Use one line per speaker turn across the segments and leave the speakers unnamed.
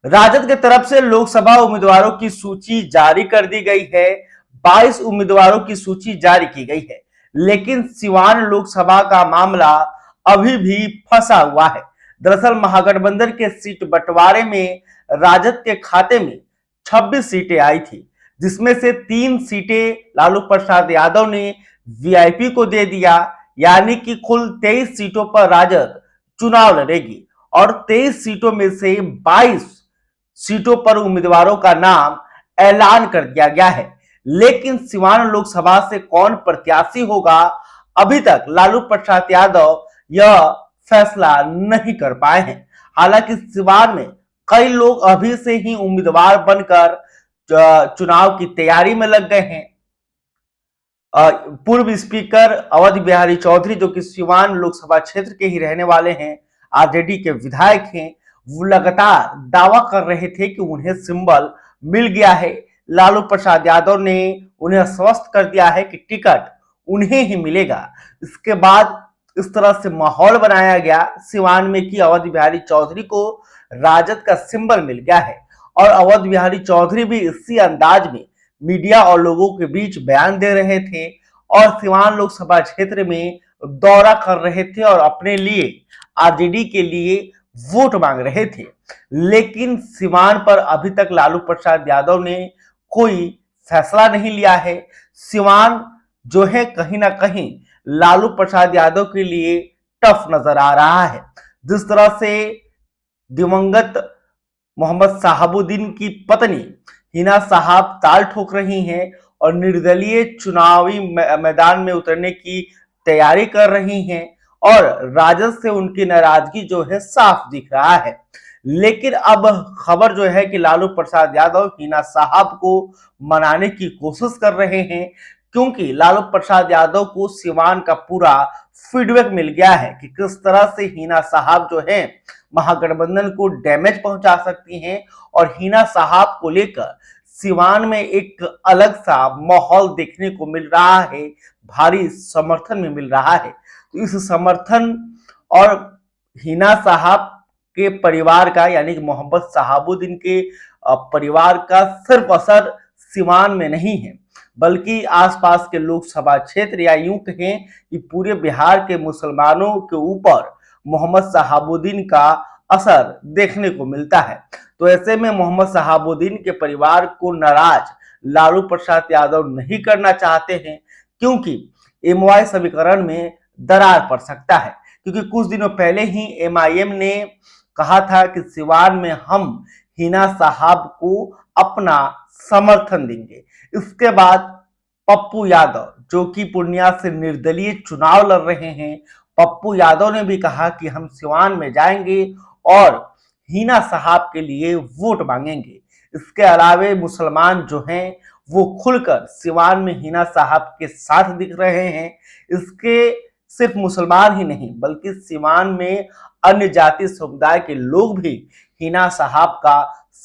राजद की तरफ से लोकसभा उम्मीदवारों की सूची जारी कर दी गई है। 22 उम्मीदवारों की सूची जारी की गई है, लेकिन सिवान लोकसभा का मामला अभी भी फंसा हुआ है। दरअसल महागठबंधन के सीट बंटवारे में राजद के खाते में 26 सीटें आई थी, जिसमें से 3 सीटें लालू प्रसाद यादव ने वीआईपी को दे दिया। यानी कि कुल 23 सीटों पर राजद चुनाव लड़ेगी और 23 सीटों में से 22 सीटों पर उम्मीदवारों का नाम ऐलान कर दिया गया है। लेकिन सिवान लोकसभा से कौन प्रत्याशी होगा, अभी तक लालू प्रसाद यादव यह फैसला नहीं कर पाए हैं। हालांकि सिवान में कई लोग अभी से ही उम्मीदवार बनकर चुनाव की तैयारी में लग गए हैं। पूर्व स्पीकर अवध बिहारी चौधरी, जो कि सिवान लोकसभा क्षेत्र के ही रहने वाले हैं, आरजेडी के विधायक हैं, वो लगातार दावा कर रहे थे कि उन्हें सिंबल मिल गया है। लालू प्रसाद यादव ने उन्हें आश्वस्त कर दिया है कि टिकट उन्हें ही मिलेगा। इसके बाद इस तरह से माहौल बनाया गया सिवान में कि अवध बिहारी चौधरी को राजद का सिंबल मिल गया है और अवध बिहारी चौधरी भी इसी अंदाज में मीडिया और लोगों के बीच बयान दे रहे थे और सिवान लोकसभा क्षेत्र में दौरा कर रहे थे और अपने लिए, आरजेडी के लिए वोट मांग रहे थे। लेकिन सिवान पर अभी तक लालू प्रसाद यादव ने कोई फैसला नहीं लिया है। सिवान जो है कहीं ना कहीं लालू प्रसाद यादव के लिए टफ नजर आ रहा है। जिस तरह से दिवंगत मोहम्मद शहाबुद्दीन की पत्नी हिना साहब ताल ठोक रही हैं और निर्दलीय चुनावी मैदान में उतरने की तैयारी कर रही हैं और राजद से उनकी नाराजगी जो है साफ दिख रहा है। लेकिन अब खबर जो है कि लालू प्रसाद यादव हिना साहब को मनाने की कोशिश कर रहे हैं, क्योंकि लालू प्रसाद यादव को सिवान का पूरा फीडबैक मिल गया है कि किस तरह से हिना साहब जो है महागठबंधन को डैमेज पहुंचा सकती हैं और हिना साहब को लेकर सिवान में एक अलग सा माहौल देखने को मिल रहा है, भारी समर्थन में मिल रहा है। तो इस समर्थन और हिना साहब के परिवार का, यानी कि मोहम्मद शहाबुद्दीन के परिवार का सिर्फ असर सिवान में नहीं है, बल्कि आसपास के लोकसभा क्षेत्र या यूं कहें कि पूरे बिहार के मुसलमानों के ऊपर मोहम्मद शहाबुद्दीन का असर देखने को मिलता है। तो ऐसे में मोहम्मद शहाबुद्दीन के परिवार को नाराज लालू प्रसाद यादव नहीं करना चाहते हैं, क्योंकि एमवाई समीकरण में दरार पड़ सकता है। क्योंकि कुछ दिनों पहले ही एमआईएम ने कहा था कि सिवान में हम हिना साहब को अपना समर्थन देंगे। इसके बाद पप्पू यादव, जो कि पूर्णिया से निर्दलीय चुनाव लड़ रहे हैं, पप्पू यादव ने भी कहा कि हम सिवान में जाएंगे और हिना साहब के लिए वोट मांगेंगे। इसके अलावे मुसलमान जो हैं वो खुलकर सिवान में हिना साहब के साथ दिख रहे हैं। इसके सिर्फ मुसलमान ही नहीं, बल्कि सिवान में अन्य जाति समुदाय के लोग भी हिना साहब का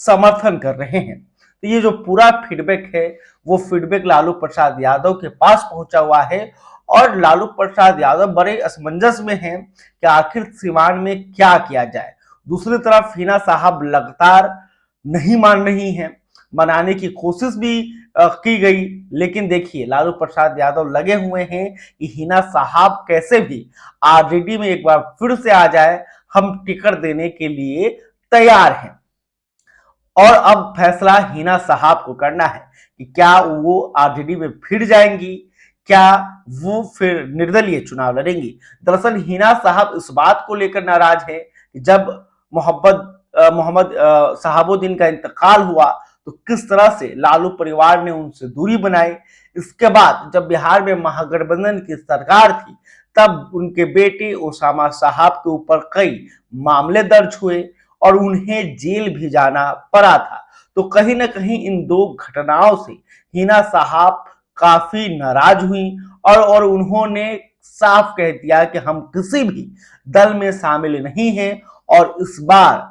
समर्थन कर रहे हैं। तो ये जो पूरा फीडबैक है, वो फीडबैक लालू प्रसाद यादव के पास पहुंचा हुआ है और लालू प्रसाद यादव बड़े असमंजस में हैं कि आखिर सिवान में क्या किया जाए। दूसरी तरफ हिना साहब लगातार नहीं मान रही हैं, मनाने की कोशिश भी की गई, लेकिन देखिए लालू प्रसाद यादव लगे हुए हैं कि हिना साहब कैसे भी आरजेडी में एक बार फिर से आ जाए, हम टिकट देने के लिए तैयार हैं। और अब फैसला हिना साहब को करना है कि क्या वो आरजेडी में फिर जाएंगी, क्या वो फिर निर्दलीय चुनाव लड़ेंगी। दरअसल हिना साहब इस बात को लेकर नाराज है कि जब मोहम्मद शहाबुद्दीन का इंतकाल हुआ तो किस तरह से लालू परिवार ने उनसे दूरी बनाई। इसके बाद जब बिहार में महागठबंधन की सरकार थी, तब उनके बेटे ओसामा साहब के ऊपर कई मामले दर्ज हुए और उन्हें जेल भी जाना पड़ा था। तो कहीं ना कहीं इन दो घटनाओं से हिना साहब काफी नाराज हुई और उन्होंने साफ कह दिया कि हम किसी भी दल में शामिल नहीं हैं और इस बार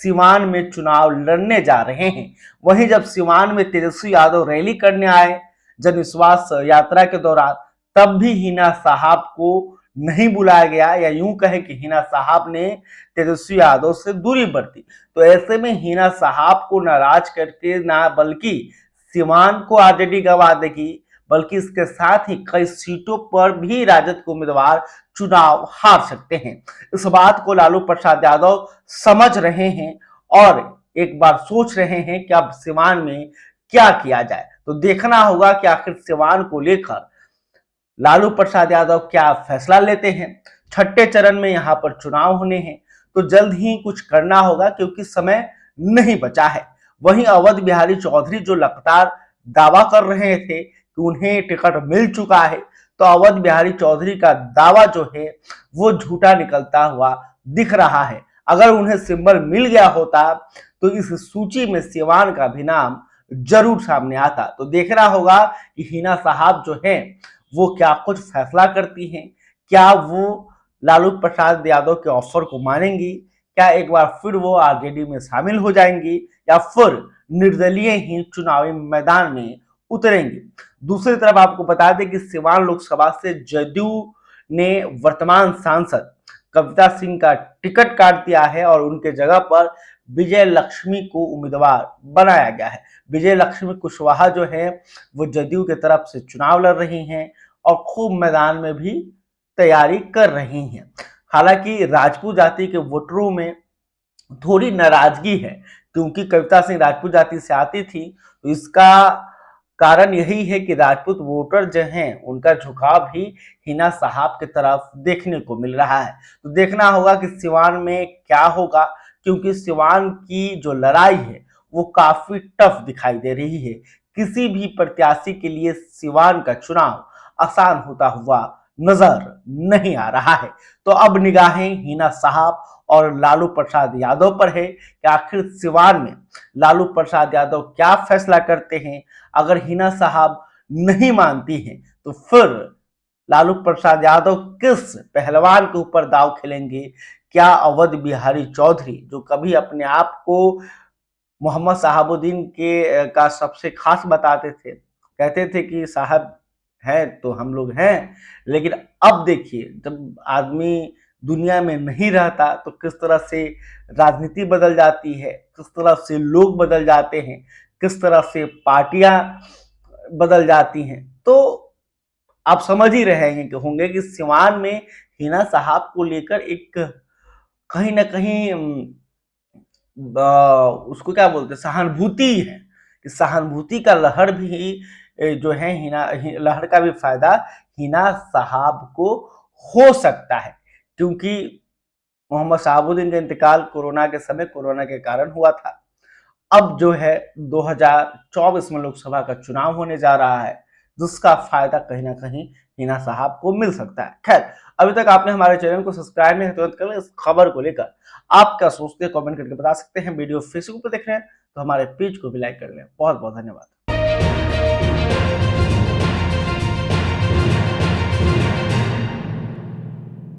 सिवान में चुनाव लड़ने जा रहे हैं। वहीं जब सिवान में तेजस्वी यादव रैली करने आए जन विश्वास यात्रा के दौरान, तब भी हिना साहब को नहीं बुलाया गया, या यूं कहे कि हिना साहब ने तेजस्वी यादव से दूरी बरती। तो ऐसे में हिना साहब को नाराज करके ना बल्कि सिवान को आरजेडी गंवा देगी, बल्कि इसके साथ ही कई सीटों पर भी राजद के उम्मीदवार चुनाव हार सकते हैं। इस बात को लालू प्रसाद यादव समझ रहे हैं और एक बार सोच रहे हैं कि अब सिवान में क्या किया जाए। तो देखना होगा कि आखिर सिवान को लेकर लालू प्रसाद यादव क्या फैसला लेते हैं। छठे चरण में यहां पर चुनाव होने हैं, तो जल्द ही कुछ करना होगा क्योंकि समय नहीं बचा है। वहीं अवध बिहारी चौधरी जो लगातार दावा कर रहे थे कि उन्हें टिकट मिल चुका है, तो अवध बिहारी चौधरी का दावा जो है वो झूठा निकलता हुआ दिख रहा है। अगर उन्हें सिंबल मिल गया होता तो इस सूची में सिवान का भी नाम जरूर सामने आता। तो देखना होगा कि हिना साहब जो है वो क्या कुछ फैसला करती हैं, क्या वो लालू प्रसाद यादव के ऑफर को मानेंगी, क्या एक बार फिर वो आरजेडी में शामिल हो जाएंगी, या फिर निर्दलीय ही चुनावी मैदान में उतरेंगे। दूसरी तरफ आपको बता दें कि सिवान लोकसभा से जदयू ने वर्तमान सांसद कविता सिंह का टिकट काट दिया है और उनके जगह पर विजय लक्ष्मी को उम्मीदवार बनाया गया है। विजय लक्ष्मी कुशवाहा जो है वो जदयू की तरफ से चुनाव लड़ रही हैं और खूब मैदान में भी तैयारी कर रही हैं। हालांकि राजपूत जाति के वोटरों में थोड़ी नाराजगी है, क्योंकि कविता सिंह राजपूत जाति से आती थी, तो इसका कारण यही है कि राजपूत वोटर जो हैं उनका झुकाव भी हिना साहब की तरफ देखने को मिल रहा है। तो देखना होगा कि सिवान में क्या होगा, क्योंकि सिवान की जो लड़ाई है वो काफी टफ दिखाई दे रही है। किसी भी प्रत्याशी के लिए सिवान का चुनाव आसान होता हुआ नजर नहीं आ रहा है। तो अब निगाहें हिना साहब और लालू प्रसाद यादव पर है कि आखिर सिवान में लालू प्रसाद यादव क्या फैसला करते हैं। अगर हिना साहब नहीं मानती हैं तो फिर लालू प्रसाद यादव किस पहलवान के ऊपर दाव खेलेंगे। क्या अवध बिहारी चौधरी, जो कभी अपने आप को मोहम्मद शहाबुद्दीन के का सबसे खास बताते थे, कहते थे कि साहब है तो हम लोग हैं, लेकिन अब देखिए जब आदमी दुनिया में नहीं रहता तो किस तरह से राजनीति बदल जाती है, किस तरह से लोग बदल जाते हैं, किस तरह से पार्टियां बदल जाती हैं। तो आप समझ ही रहे हैं कि होंगे कि सिवान में हिना साहब को लेकर एक कहीं ना कहीं उसको क्या बोलते हैं, सहानुभूति है कि सहानुभूति का लहर भी जो है लहर का भी फायदा हिना साहब को हो सकता है, क्योंकि मोहम्मद शहाबुद्दीन का इंतकाल कोरोना के समय कोरोना के कारण हुआ था। अब जो है 2024 में लोकसभा का चुनाव होने जा रहा है, जिसका फायदा कहीं ना कहीं हिना साहब को मिल सकता है। खैर, अभी तक आपने हमारे चैनल को सब्सक्राइब नहीं तुरंत कर लें। इस खबर को लेकर आप क्या सोचते हैं कमेंट करके बता सकते हैं। वीडियो फेसबुक पर देख रहे हैं तो हमारे पेज को भी लाइक कर लें। बहुत बहुत धन्यवाद।